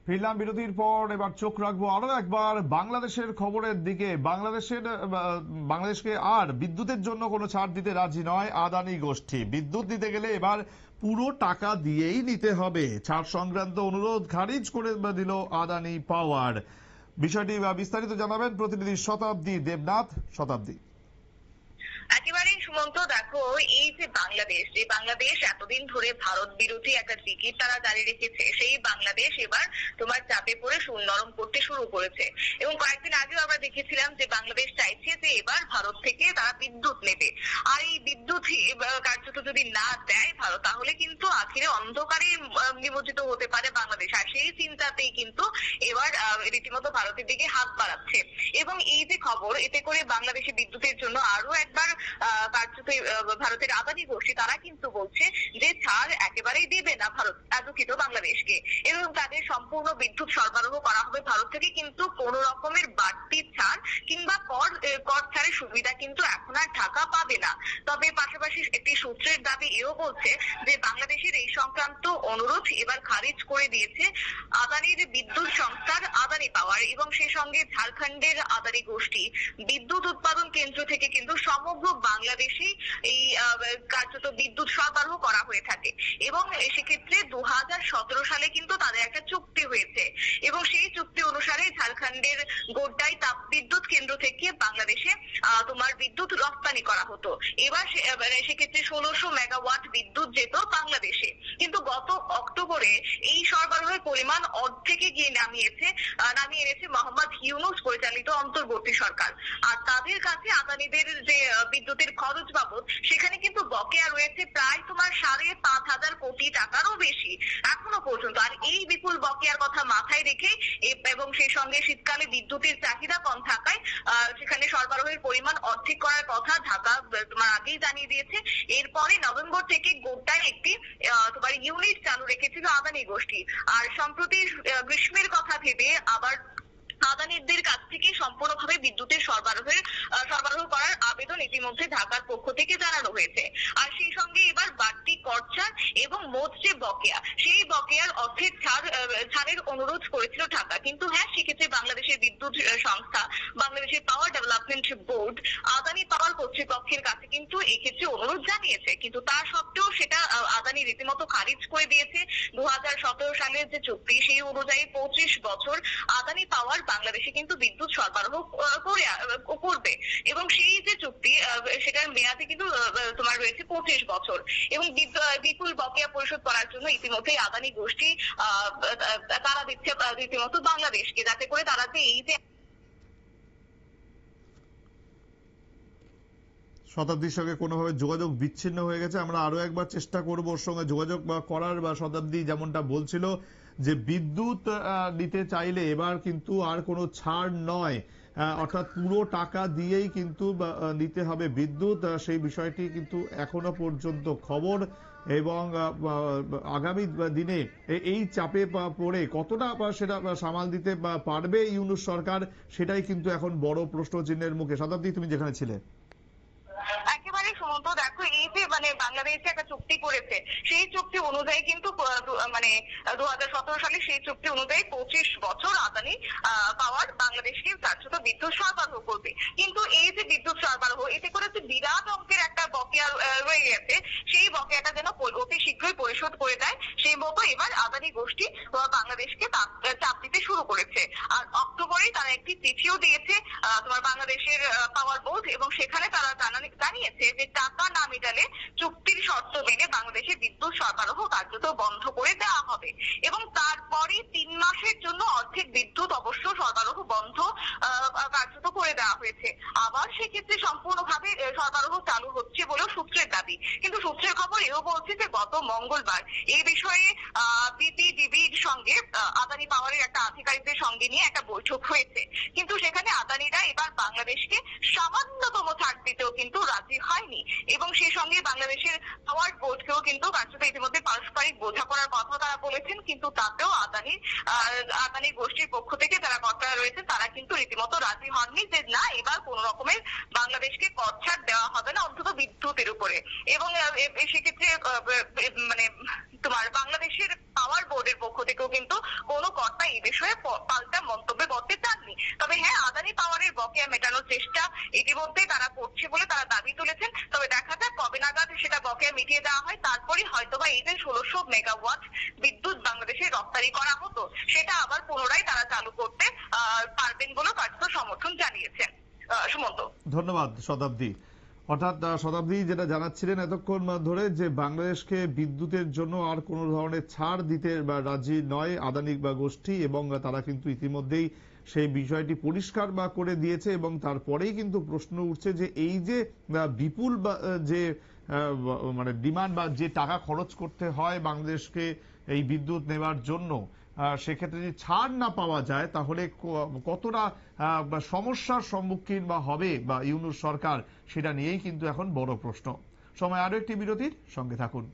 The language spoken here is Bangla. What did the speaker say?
ফিরলাম বিরতির পর। এবার চোখ রাখবো আরো একবার বাংলাদেশের খবরের দিকে। বাংলাদেশকে আর বিদ্যুতের জন্য কোনো ছাড় দিতে রাজি নয় আদানি গোষ্ঠী। বিদ্যুৎ দিতে গেলে এবার পুরো টাকা দিয়েই নিতে হবে। ছাড় সংক্রান্ত অনুরোধ খারিজ করে দিল আদানি পাওয়ার। বিষয়টি বিস্তারিত জানাবেন প্রতিনিধি শতাব্দী দেবনাথ। শতাব্দী। একেবারেই সুমন্ত, দেখো এই যে বাংলাদেশ এতদিন ধরে ভারত বিরোধী একটা টিকিট তারা জারি রেখেছে, সেই বাংলাদেশ এবার তোমার চাপে পড়ে নরম করতে শুরু করেছে। এবং কয়েকদিন আগেও আমরা দেখেছিলাম যে বাংলাদেশ চাইছে যে এবার ভারত থেকে তারা বিদ্যুৎ নেবে। আর এই বিদ্যুৎ কার্যত যদি না দেয় ভারত, তাহলে কিন্তু আখেরে অন্ধকারে নিমজ্জিত হতে পারে বাংলাদেশ। আর সেই চিন্তাতেই কিন্তু এবার রীতিমতো ভারতের দিকে হাত বাড়াচ্ছে। এবং এই যে খবর, এতে করে বাংলাদেশে বিদ্যুতের জন্য আরো একবার কার্যত ভারতের আদানি গোষ্ঠী তারা কিন্তু বলছে যে ছাড় একেবারেই দেবে না ভারত, দুঃখিত বাংলাদেশকে, এবং তাদের সম্পূর্ণ বিদ্যুৎ সরবরাহ করা হবে ভারত থেকে। কিন্তু কোন রকমের বাড়তি ছাড় কিংবা কর ছাড়ের সুবিধা কিন্তু এখন আর ঢাকা পাবে না। তবে পাশাপাশি একটি সূত্রের দাবি এও বলছে যে বাংলাদেশের এই সংক্রান্ত অনুরোধ এবার খারিজ করে দিয়েছে আদানির বিদ্যুৎ সংস্থার আদানি পাওয়ার, এবং সেই সঙ্গে ঝাড়খণ্ডের আদানি গোষ্ঠী বিদ্যুৎ উৎপাদন কেন্দ্র থেকে কিন্তু সমগ্র বাংলাদেশে এই কার্যত বিদ্যুৎ সরবরাহ করা হয়ে থাকে। এবং সেক্ষেত্রে 2017 সালে কিন্তু তাদের একটা চুক্তি হয়েছে, এবং সেই চুক্তি অনুসারে ঝাড়খণ্ডের গোড্ডায় তাপবিদ্যুৎ কেন্দ্র থেকে বাংলাদেশে তোমার বিদ্যুৎ রপ্তানি করা হতো। এবার সেক্ষেত্রে 1600 মেগাওয়াট বিদ্যুৎ যেত বাংলাদেশে। কিন্তু গত অক্টোবরে এই সরবরাহের পরিমাণ অর্ধেকে গিয়ে নামিয়ে এনেছে মোহাম্মদ ইউনূস পরিচালিত অন্তর্বর্তী সরকার। আর তাদের কাছে আদানিদের যে বিদ্যুতের খরচ বাবদ, সেখানে কিন্তু বকেয়া রয়েছে প্রায় তোমার 5,500 কোটি টাকারও বেশি এখনো পর্যন্ত। আর এই বিপুল বকেয়ার কথা মাথায় রেখে এবং সেই সঙ্গে শীতকালে বিদ্যুতের চাহিদা কম থাকায় সেখানে সরবরাহের পরিমাণ অর্ধেক করার কথা ঢাকা তোমার আগেই জানিয়ে দিয়েছে। এরপরে নভেম্বর থেকে গোড্ডায় একটি তোমার ইউনিট চালু রেখেছিল আদানি গোষ্ঠী। আর সম্প্রতি গ্রীষ্মের কথা ভেবে আবার আদানিদের কাছ থেকে সম্পূর্ণভাবে বিদ্যুতের সরবরাহ করার আবেদন ইতিমধ্যে ঢাকার পক্ষ থেকে জানানো হয়েছে। আর সেই সঙ্গে এবার বাড়তি কর ছাড় এবং মোট যে বকেয়া, সেই বকেয়ার অর্ধেক ছাড়ের অনুরোধ করেছিল ঢাকা। কিন্তু হ্যাঁ, সেক্ষেত্রে বাংলাদেশের বিদ্যুৎ সংস্থা, বাংলাদেশের পাওয়ার ডেভেলপমেন্ট বোর্ড, আদানি পাওয়ার কর্তৃপক্ষের কাছে কিন্তু এক্ষেত্রে অনুরোধ জানিয়েছে। কিন্তু তা সত্ত্বেও সেটা আদানি রীতিমতো খারিজ করে দিয়েছে। 2017 সালের যে চুক্তি, সেই অনুযায়ী 25 বছর আদানি পাওয়ার বাংলাদেশে কিন্তু বিদ্যুৎ সরবরাহ করবে, এবং সেই যে চুক্তি সেটার মেয়াদে কিন্তু তোমার রয়েছে 25 বছর। এবং বিপুল বকেয়া পরিশোধ করার জন্য ইতিমধ্যে আদানি গোষ্ঠী তারা দিচ্ছে রীতিমতো বাংলাদেশকে, যাতে করে তারা যে এই যে শতাব্দীর সঙ্গে কোনোভাবে যোগাযোগ বিচ্ছিন্ন হয়ে গেছে। আমরা আরো একবার চেষ্টা করব ওর সঙ্গে যোগাযোগ করার। বা শতাব্দী যেমনটা বলছিল যে বিদ্যুৎ নিতে চাইলে এবার কিন্তু আর কোনো ছাড় নয়, অর্থাৎ পুরো টাকা দিয়েই কিন্তু নিতে হবে বিদ্যুৎ। সেই বিষয়টি কিন্তু এখনো পর্যন্ত খবর। এবং আগামী দিনে এই চাপে পড়ে কতটা সেটা সামাল দিতে পারবে ইউনূস সরকার, সেটাই কিন্তু এখন বড় প্রশ্নচিহ্নের মুখে। শতাব্দী, তুমি যেখানে ছিলে। সুমন্ত, দেখো এই যে বাংলাদেশে একটা চুক্তি করেছে, সেই চুক্তি অনুযায়ী কিন্তু 2017 সালে সেই চুক্তি অনুযায়ী 25 বছর আদানি পাওয়ার বাংলাদেশকে কার্যত বিদ্যুৎ সরবরাহ করবে। কিন্তু এই যে বিদ্যুৎ সরবরাহ, এতে করে যে বিরাট অঙ্কের একটা বকেয়া রয়ে গেছে, সেই বকেয়াটা যেন অতি শীঘ্রই পরিশোধ করে দেয়, সেই মতো এবার আদানি গোষ্ঠী বাংলাদেশকে চাপ দিতে শুরু করেছে। আর অক্টোবরে তারা একটি চিঠিও দিয়েছে তোমার বাংলাদেশের পাওয়ার বোর্ড, এবং সেখানে তারা জানিয়েছে যে টাকা না মেটালে চুক্তির শর্ত মেনে বাংলাদেশে বিদ্যুৎ সরবরাহ কার্যত বন্ধ করে দেওয়া হবে। এবং তারপরে 3 মাসের জন্য অর্ধেক বিদ্যুৎ অবশ্য সরবরাহ বন্ধ কার্যত করে দেওয়া হয়েছে। আবার সেক্ষেত্রে সম্পূর্ণভাবে সরবরাহ চালু হচ্ছে বলেও সূত্রের দাবি। কিন্তু সূত্রের খবর এও বলছে যে গত মঙ্গলবার এই বিষয়ে বিপিডিবির সঙ্গে আদানি পাওয়ারের একটা আধিকারিকদের সঙ্গে নিয়ে একটা বৈঠক হয়েছে। কিন্তু সেখানে আদানিরা এবার বাংলাদেশকে সামান্যতম ছাড় দিতেও কিন্তু রাজি হয়নি, এবং সেই সঙ্গে বাংলাদেশের পাওয়ার বোর্ডকেও কিন্তু কার্যত ইতিমধ্যে পারস্পরিক বোঝাপড়ার কথা তারা বলেছেন। কিন্তু তাতেও আদানি গোষ্ঠীর পক্ষ থেকে যারা কর্তারা রয়েছে তারা কিন্তু রীতিমতো রাজি হননি যে না, এবার কোন রকমের বাংলাদেশকে কর ছাড় দেওয়া হবে না, অন্তত বিদ্যুতের উপরে। এবং সেক্ষেত্রে তোমার বাংলাদেশের পাওয়ার বোর্ডের পক্ষ থেকেও কিন্তু কোনো কর্তা এই বিষয়ে পাল্টা মন্তব্য করতে চাননি। তবে হ্যাঁ, আদানি পাওয়ারের বকেয়া মেটানোর চেষ্টা ইতিমধ্যেই তারা করছে বলে তারা দাবি তুলেছেন। তবে দেখা যাক কবে নাগাদ সেটা বকেয়া মিটিয়ে দেওয়া হয়, তারপরে হয়তোবা এই যে 1600 মেগাওয়াট বিদ্যুৎ বাংলাদেশে রপ্তানি করা হতো সেটা আবার পুনরায় তারা চালু করতে পারবেন বলে কার্যত সমর্থন জানিয়েছেন। সুমন্ত, ধন্যবাদ শতাব্দী। অর্থাৎ শতাব্দী যেটা জানাচ্ছিলেন এতক্ষণ ধরে যে বাংলাদেশকে বিদ্যুতের জন্য আর কোনো ধরনের ছাড় দিতে রাজি নয় আদানি গোষ্ঠী, এবং তারা কিন্তু ইতিমধ্যেই সেই বিষয়টি পরিষ্কার করে দিয়েছে। এবং তারপরেই কিন্তু প্রশ্ন উঠছে যে এই যে বিপুল যে মানে ডিমান্ড বা যে টাকা খরচ করতে হয় বাংলাদেশকে এই বিদ্যুৎ নেওয়ার জন্য, সেক্ষেত্রে যদি ছাড় না পাওয়া যায় তাহলে কতটা সমস্যার সম্মুখীন হবে বা ইউনূস সরকার, সেটা নিয়েই কিন্তু এখন বড় প্রশ্ন। সময় আরো একটি বিরতির, সঙ্গে থাকুন।